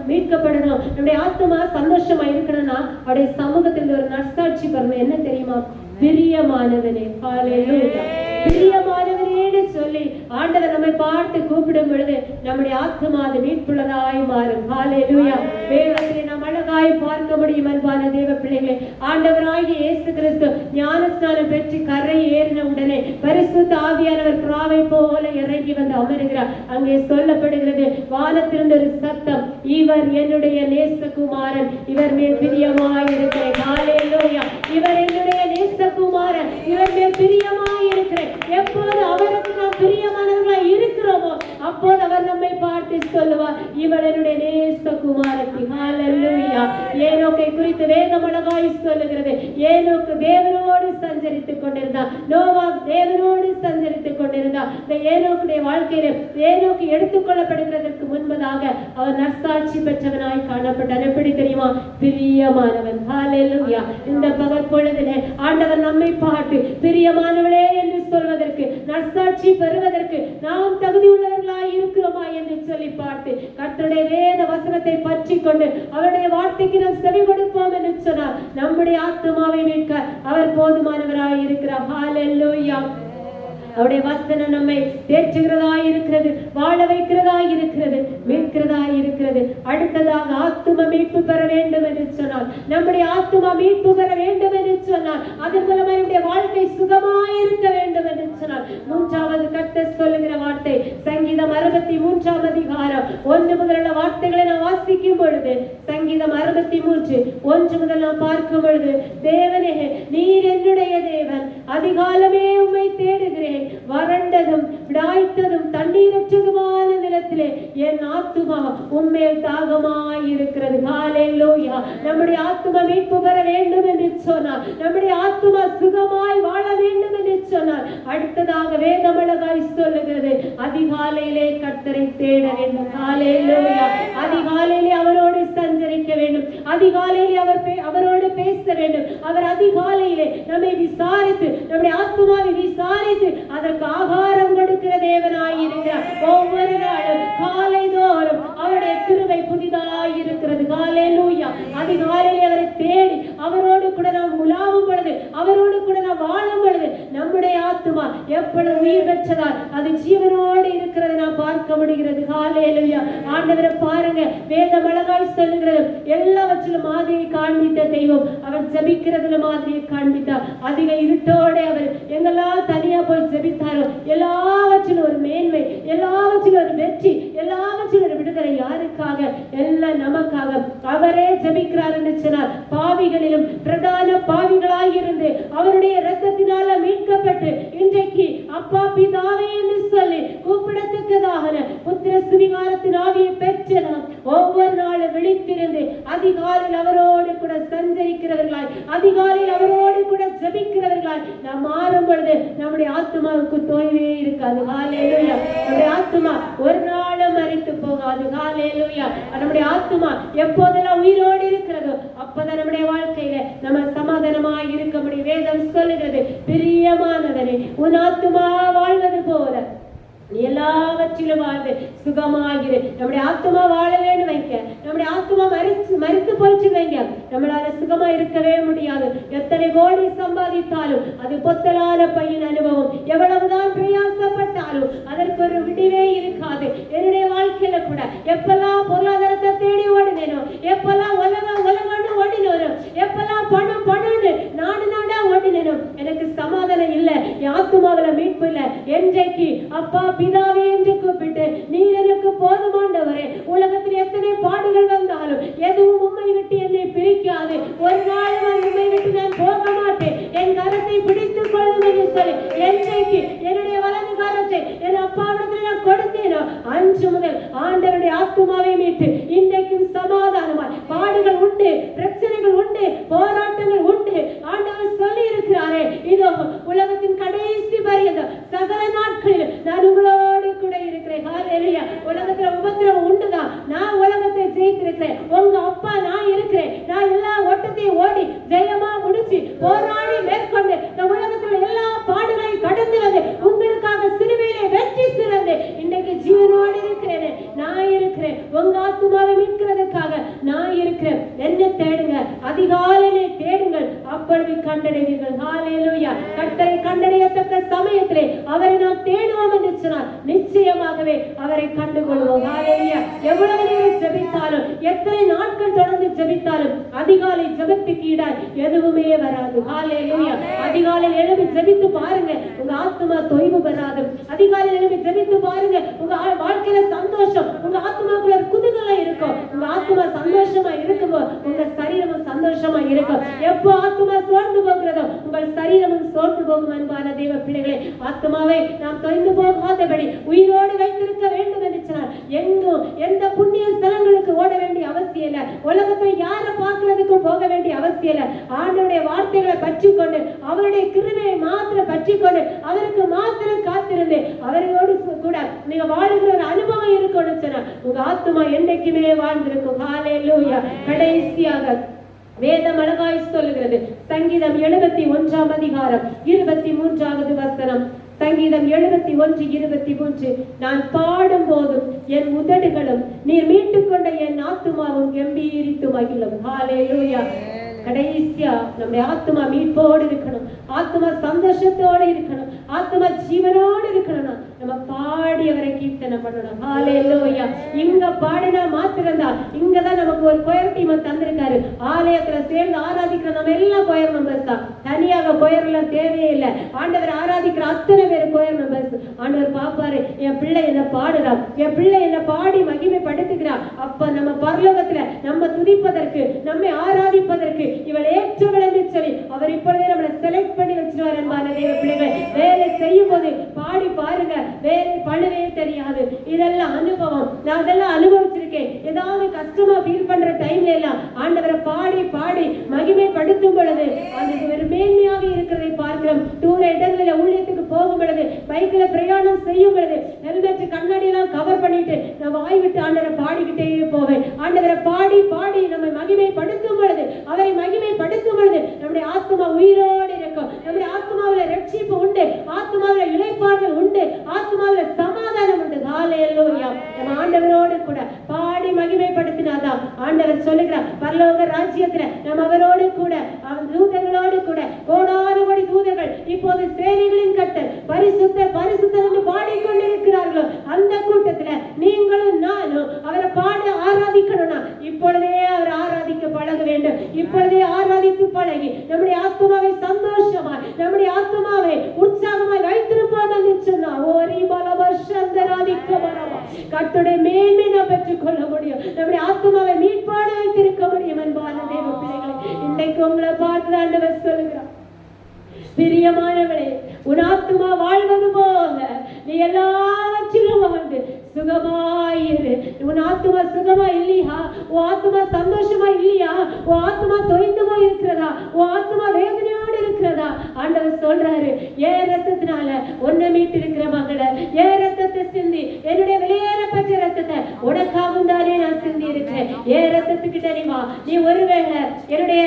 S1: மீட்கப்படணும், நம்முடைய ஆத்துமா சந்தோஷமா இருக்கணும்னா அவருடைய சமூகத்தில் ஒரு நற்சாட்சி பெறணும். என்ன தெரியுமா? பிரியமானவனே. ஹல்லேலூயா. பிரியமானவனேன்னு சொல்லி ஆண்டவர் நம்மை பார்த்து கூப்பிடும் பொழுது நம்முடைய ஆத்துமா அது மீட்புள்ளதாய் மாறும். ஹல்லேலூயா. வேதத்திலே நாம் அழகாய் பார்க்க முடியும் அன்பான தேவ பிள்ளைகளே. ஆண்டவராகிய இயேசு கிறிஸ்து ஞானஸ்நானம் பெற்று கரை ஏறின உடனே பரிசுத்த ஆவியானவர் புறாவை போல இறங்கி வந்து அமருகிறார். அங்கே சொல்லப்படுகிறது, வானத்திலிருந்து ஒரு சத்தம், இவர் என்னுடைய நேசகுமாரன், இவர் மேல் பிரியமாய் இருக்கிறேன். ஹல்லேலூயா. இவர் என்னுடைய நேசகுமாரன், இவர் மேல் பிரியமாய் இருக்கிறேன். எப்போது அவருக்கு நாம் பிரியமானவர்களாய் இருக்கிறோமோ அப்போது அவர் நம்மை பார்த்து சொல்லுவார், இவர் என்னுடைய நேசகுமாரத்தி. ஹல்லேலூயா. ஏனோக்கை குறித்து வேதம் அழகாய் சொல்லுகிறது, ஏனோக்கு தேவனோடு சஞ்சரித்துக் கொண்டிருந்தார், நோவா தேவனோடு சஞ்சரித்துக் கொண்டிருந்தார். இந்த ஏனோக்குடைய வாழ்க்கையில ஏனோக்கு எடுத்துக்கொள்ளப்படுகிறதற்கு முன்பதாக அவர் நற்சாட்சி பெற்றவனாய் காணப்பட்டார். எப்படி தெரியுமா? பிரியமானவன். ஹல்லேலூயா. இந்த பகல் பொழுதிலே ஆண்டவர் நம்மை பார்த்து பிரியமானவளே என்று சொல்வதற்கு, நற்சாட்சி பெறுவதற்கு நாம் தகுதி உள்ளவர்களாய் இருக்கிறோமா என்று சொல்லி பார்த்து கர்த்தருடைய வேத வசனத்தை பற்றி கொண்டு அவருடைய வார்த்தைக்கு நாம் செவி கொடுப்போம் என்று சொன்னார். நம்முடைய ஆத்துமாவை மீட்க அவர் போதுமானவராய் இருக்கிறார். ஹல்லேலூயா. அவருடைய வசனம் நம்மை தேற்றுகிறதா இருக்கிறது, வாழ வைக்கிறதா இருக்கிறது, மீட்கிறதா இருக்கிறது. அடுத்ததாக ஆத்தும மீட்பு பெற வேண்டும் என்று சொன்னார். நம்முடைய ஆத்துமா மீட்பு பெற வேண்டும் என்று சொன்னார். அதன் மூலமாக நம்முடைய வாழ்க்கை சுகமாய் இருக்க வேண்டும் என்று சொன்னார். மூன்றாவது கர்த்தர் சொல்லுகிற வார்த்தை சங்கீதம் 63 அதிகாரம் 1 முதல் வார்த்தைகளை நாம் வாசிக்கும் பொழுது, சங்கீதம் 63 1 முதல் நாம் பார்க்கும் பொழுது, தேவனே நீர் என்னுடைய தேவன், அதிகாலமே உம்மை தேடுகிறேன், வறண்டதும் விடாய்த்ததும் தண்ணீரற்றதுமான நிலத்திலே என் ஆத்துமா உம்மேல் தாகமாய் இருக்கிறது. ஹல்லேலூயா. நம்முடைய ஆத்துமா மீட்பு பெற வேண்டும் என்று சொன்னார். நம்முடைய ஆத்துமா சுகமாய் வாழ வேண்டும் என்று சொன்னார். அடுத்ததாக வேதம் அழகாய் சொல்லுகிறது, அதிகாலையிலே கர்த்தரை தேட வேண்டும். ஹல்லேலூயா. அதிகாலையிலே அவரோடு சஞ்சரிக்க வேண்டும், அதிகாலையிலே அவரோடு பேச வேண்டும். அவர் அதிகாலையிலே நம்மை விசாரித்து, நம்முடைய ஆத்துமாவை விசாரித்து அதற்கு ஆகாரம் கொடுக்கிற தேவனாய் இருக்கிறார். ஒவ்வொரு நாளும் காலை தோறும் அவருடைய கிருபை புதிதாய் இருக்கிறது. ஹல்லேலூயா. அதிகாலையில் அவரை தேடி அவரோடு கூட நாம் உலாவும் பொழுது, அவரோடு கூட நாம் வாழும் பொழுது நம்முடைய ஆத்துமா எப்பொழுது உயிர் பெற்றதால் அது ஜீவனோடு இருக்கிறது நாம் பார்க்க முடிகிறது. ஹல்லேலூயா. ஆண்டவரை பாருங்க, வேதம் அழகாய் சொல்லுகிறது, எல்லாவற்றிலும் மாதிரியை காண்பித்த தெய்வம் அவர் ஜெபிக்கிறதுல மாதிரியை காண்பித்தார். அதிக இருட்டோட அவர் எங்கெல்லாம் தனியா போய் ஜெபித்தாரோ எல்லாவற்றிலும் ஒரு மேன்மை, எல்லாவற்றிலும் ஒரு வெற்றி, எல்லாவற்றிலும் ஒரு விடுதலை. யாருக்காக? எல்லாம் நமக்காக. அவரே ஜெபிக்கிறார் என்று சொன்னார். பாவிகளிலும் பிரதான பாவிகளாய் இருந்து அவருடைய இரத்தத்தினால மீட்கப்பட்டு இன்றைக்கு அப்பா பிதாவே என்று சொல்லி கூப்பிடத்தக்கதாக புத்திர சுவிகாரத்தின் ஆவியை பெற்று நாம் ஒவ்வொரு நாளும் விழித்திருந்து அதிகாலையில் அவரோடு கூட சஞ்சரிக்கிறவர்களாய், அதிகாலையில் அவரோடு கூட ஜெபிக்கிறவர்களாய் நாம் மாறும் பொழுது நம்முடைய ஆத்துமாவுக்கு தோய்வே இருக்காது. ஹல்லேலூயா. நம்முடைய ஆத்துமா ஒரு நாளும் மரித்து போகாது. ஹல்லேலூயா. நம்முடைய ஆத்துமா எப்போதெல்லாம் உயிரோடு இருக்கிறதோ அப்பதான் நம்முடைய வாழ்க்கையில நம்ம சமாதானமாய் இருக்க முடியும். வேதம் சொல்லுகிறது, பிரியமானவரே உன் ஆத்துமா வாழ்வது போல எல்லாவற்றிலும் வாழ்ந்து சுகமாகிரு. நம்முடைய ஆத்துமா வாழ வேண்டும் வைக்க, நம்முடைய ஆத்துமா மரித்து போயிட்டு புரிஞ்சு வைங்க, நம்மளால சுகமா இருக்கவே முடியாது. எத்தனை கோடி சம்பாதித்தாலும் அது பொத்தலான பையன் அனுபவம். எவ்வளவுதான் பிரயாசப்பட்டாலும் அதற்கு ஒரு விடிவே இருக்காது. என்னுடைய வாழ்க்கையில கூட எப்பெல்லாம் பொருளாதாரத்தை தேடி ஓடினேனோ, எப்பெல்லாம் உலகம்னு ஓடினோனோ, எப்பெல்லாம் பணம் பணம்னு நாடா ஓடினேனோ, எனக்கு சமாதானம் இல்லை, என் ஆத்துமாவில மீட்பு இல்லை. என்றைக்கு அப்பா பிதாவே என்று கூப்பிட்டு நீர் எனக்கு போதுமாண்டவரே, உலகத்தில் எத்தனை பாடுகள் வந்தாலும் எதுவும் உம்மை விட்டு என்னை பிரிக்காது, ஒரு நாள் உம்மை விட்டு நான் போக மாட்டேன், என் கரத்தை பிடித்துக் கொள்ளும் என்று சொல்லி என்றைக்கு என்னுடைய வலது கரத்தை என் அப்பாவிடத்தில் நான் கொடுத்தேனோ அன்று முதல் ஆண்டவருடைய ஆத்துமாவை மீட்டு இன்றைக்கும் சமாதானமாய். பாடுகள் உண்டு, பிரச்சனைகள் உண்டு, போராட்டங்கள் உண்டு. ஆண்டவர் சொல்லி இருக்கிறாரே, இதோ உலகத்தின் கடைசி பரியந்தம் சகல நாட்களில் நான் உங்களோடு கூட இருக்கிறேன். ஹல்லேலூயா. உலகத்துல உபத்திரவம் உண்டுதான், நான் உலகத்தை ஜெயித்திருக்கிறேன். உங்க அப்பா நான் இருக்கிறேன். நான் எல்லா ஓட்டத்தையும் ஓடி ஜெயமா முடிச்சு போராடி மேற்கொண்டு இந்த உலகத்துல எல்லா பாடுகளையும் கடந்து வந்து உங்களுக்காக சிலுவையிலே வெற்றி சிறந்து இன்றைக்கு ஜீவனோடு இருக்கிறேன். நான் இருக்கிறேன், உங்க ஆத்துமாவை மீட்கிறதுக்காக நான் இருக்கிறேன். என்ன தேடுங்க, அதிகாலையிலே தேடுங்கள், அப்பொழுது கண்டடைவீர்கள். ஹல்லேலூயா. கர்த்தரை கண்டடையத்தக்க சமயத்திலே அவரை நாம் தேடுவோம் என்று சொன்னார், நிச்சயமாகவே அவரை கண்டுகொள்வோம். ஹல்லேலூயா. எவ்வளவு நேரம் ஜெபித்தாலும், எத்தனை நாட்கள் தொடர்ந்து ஜெபித்தாலும் அதிகாலை ஜெபத்துக்கு ஈடாய் எதுவுமே வராது. ஹல்லேலூயா. அதிகாலையில் எழுப்பி ஜெபித்து பாருங்க, உங்க ஆத்துமா தொய்வு வராது. அதிகாலையில் எழுப்பி ஜெபித்து பாருங்க, உங்க வாழ்க்கையில சந்தோஷம், உங்க ஆத்துமாக்குள்ள குதூகலம் இருக்கும். உங்க ஆத்துமா சந்தோஷமா இருக்கும்போது உங்க சரீரமும் சந்தோஷமா இருக்கும். எப்போ ஆத்துமா சோர்ந்து போகிறதோ உங்கள் சரீரமும் சோர்ந்து போகும். அன்பான தேவ பிள்ளைகளே, ஆத்துமாவை நாம் தொய்ந்து போகாதபடி உயிரோடு வைத்திருக்க வேண்டும் என்று சொன்னார். எங்கும் எந்த புண்ணிய ஸ்தலங்களுக்கு ஓட வேண்டிய அவசியம் இல்லை, உலகத்தை யாரை பார்க்கிறதுக்கு போக வேண்டிய அவசியம் இல்லை. ஆண்டவருடைய வார்த்தைகளை பற்றி கொண்டு அவருடைய கிருபையை மாத்திரம் பற்றி கொண்டு அவருக்கு மாத்திரம் காத்திருந்து அவரோடு கூட நீங்க வாழ்கிற ஒரு அனுபவம் இருக்கும்னு சொன்னா உங்க ஆத்துமா என்னைக்குமே வாழ்ந்திருக்கும். ஹல்லேலூயா. கடைசியாக வேதம் அழகாய் சொல்லுகிறது, சங்கீதம் 71 அதிகாரம் 23வது வசனம். சங்கீதம் 71:23, நான் பாடும் போதும் என் உதடுகளும் நீர் மீட்டுக் கொண்ட என் ஆத்துமாவும் கம்பீரித்து மகிழும். ஹல்லேலூயா. கடைசியா நம்முடைய ஆத்துமா மீட்போடு இருக்கணும், ஆத்துமா சந்தோஷத்தோடு இருக்கணும், ஆத்துமா ஜீவனோடு இருக்கணும். நம்ம பாடியவரை கீர்த்தனை பண்ணணும். ஹல்லேலூயா. இங்க பாடினா மாத்திரம்தான், இங்கதான் நமக்கு ஒரு கொயர் டீம் தந்திருக்காரு. ஆலயத்துல சேர்ந்து ஆராதிக்கிற நம்ம எல்லாம் கொயர் மெம்பர்ஸ் தான், தனியாக கொயர் எல்லாம் தேவையே இல்லை. ஆண்டவர் ஆராதிக்கிற அத்தனை பேர் கொயர் மெம்பர்ஸ். ஆண்டவர் பாப்பாரு, என் பிள்ளை என்ன பாடுறான், என் பிள்ளை என்ன பாடி மகிமைப்படுத்துகிறான். அப்ப நம்ம பரலோகத்துல நம்ம துதிப்பதற்கு, நம்மை ஆராதிப்பதற்கு இவள் ஏற்றவள் என்று சொல்லி அவர் இப்பொழுதே நம்மளை செலக்ட் பண்ணி வச்சிருவார். அன்பான தேவ பிள்ளைகளை, வேலை செய்யும் போது பாடி பாருங்க, வேலை பண்ணவே தெரியாது. இதெல்லாம் அனுபவம், நான் அதெல்லாம் அனுபவிச்சிருக்கேன். ஏதாவது கஷ்டமா ஃபீல் பண்ற டைம்ல எல்லாம் ஆண்டவரை பாடி பாடி மகிமைப்படுத்தும் பொழுது அது ஒரு மேன்மையாக இருக்கிறதை பார்க்கிறோம். தூர இடங்களில் ஊழியத்துக்கு போகும் பொழுது, பைக்ல பிரயாணம் செய்யும் பொழுது ஹெல்மெட் கண்ணாடி எல்லாம் கவர் பண்ணிட்டு நான் வாய் விட்டு ஆண்டவரை பாடிக்கிட்டே போவேன். ஆண்டவரை பாடி பாடி நம்ம மகிமைப்படுத்தும் பொழுது, அவரை மகிமைப்படுத்தும் பொழுது நம்முடைய ஆத்துமா உயிரோடு இருக்கும். நம்முடைய ஆத்துமாவில ரட்சிப்பு உண்டு, ஆத்துமாவில இளைப்பாறுதல் உண்டு, ஆத்துமாவில சமாதானம் உண்டு. ஹல்லேலூயா. நம்ம ஆண்டவரோடு கூட பாடி மகிமைப்படுத்தினாதான் ஆண்டவர் சொல்லுகிறார், பரலோக ராஜ்யத்துல நம்ம அவரோடு கூட அவன் தூதர்களோடு கூட கோடான கோடி தூதர்கள் இப்போது சேனைகளின் கட்டல் பரிசுத்த பரிசுத்தர் என்று பாடிக்கொண்டிருக்கிறார்களோ அந்த கூட்டத்துல நீங்களும் நானும் அவரை பாட ஆராதிக்கணும்னா இப்பொழுதே அவர் ஆராதிக்க பழக வேண்டும். இப்பொழுதே ஆராதித்து பழகி நம்முடைய ஆத்மாவை சந்தோஷமா, நம்முடைய ஆத்மாவை உற்சாகமாய் வைத்திருப்போம் என்று சொன்னா ஓரி பலவர்ஷந்தராதிக்க வரவா கர்த்தருடைய மேன்மை நாம் பெற்றுக் கொள்ள முடியும். நம்முடைய ஆத்மாவை மீட்பாடு வைத்திருக்க முடியும். அன்பான தேவ பிள்ளைகளை, இன்றைக்கு உங்களை பார்த்து ஆண்டவர் சொல்லுகிறார், பிரியமானவளே, உன் ஆத்துமா வாழ்வது போல நீ எல்லாவற்றிலும் வாழ்ந்து சுகமாயிரு. உன் ஆத்துமா சுகமா இல்லையா? உன் ஆத்துமா சந்தோஷமா இல்லையா? உன் ஆத்துமா தொய்ந்து போய் இருக்கிறதா? உன் ஆத்துமா வேதனையோடு இருக்கிறதா? ஆண்டவர் சொல்றாரு, ஏன் ரத்தத்தினால உன்னை மீட்டு இருக்கிற மகளை, ஏன் ரத்தத்தை சிந்தி, என்னுடைய வெளியேறப்பட்ட ரத்தத்தை உனக்காகவும் தானே நான் சிந்தி இருக்கிறேன். ஏன் ரத்தத்துக்கிட்ட நீ வா. நீ ஒருவேளை என்னுடைய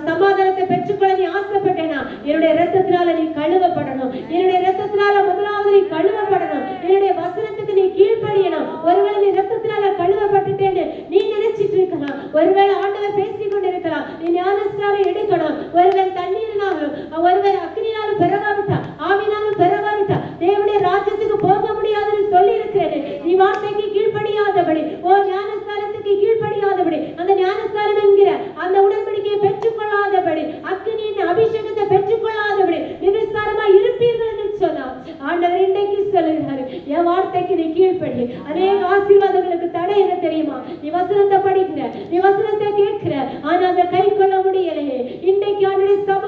S1: சமாதானத்தை பெற்றுக்கொள்ள நீ ஆசைப்பட்டேனா, என்னுடைய ரத்தத்தினால நீ கழுவப்படணும். என்னுடைய ரத்தத்தினால முதலாவது நீ கழுவப்படணும். என்னுடைய வசனத்துக்கு நீ கீழ்ப்படியணும். ஒருவேளை நீ ரத்தத்தினால கழுவப்பட்டுட்டேன்னு நீ நினைச்சிட்டு இருக்கலாம். ஒருவேளை ஆண்டவர் பேசிக்கொண்டு நீ ஞானஸ்நானம் எடுக்கணும். ஒருவன் தண்ணீரினாலும் ஒருவன் அக்னியாலும் பெறவாவிட்டா ஆவினாலும் பெறவாவிட்டா தேவனுடைய ராஜ்யத்துக்கு போக முடியாதுன்னு சொல்லி இருக்கிறேன். நீ வார்த்தைக்கு கீழ்ப்படியாதபடி, ஞானஸ்நானத்துக்கு கீழ்ப்படியாதபடி, அந்த ஞானஸ்நானம் என்கிற அந்த உடன்படிக்கையை பெற்றுக்கொள்ளாதபடி, அக்னியின் அபிஷேகத்தை பெற்றுக்கொள்ளாதபடி நிர்விசாரமா இருப்பீர்கள் என்று சொன்னார். ஆண்டவர் இன்றைக்கு சொல்லுகிறாரு, என் வார்த்தைக்கு நீ கீழ்ப்படி. அநேக ஆசீர்வாதங்களுக்கு தடை என்ன தெரியுமா? நீ வசனத்தை படிக்கிற, நீ வசனத்தை கேட்கிற, ஆனா அந்த கை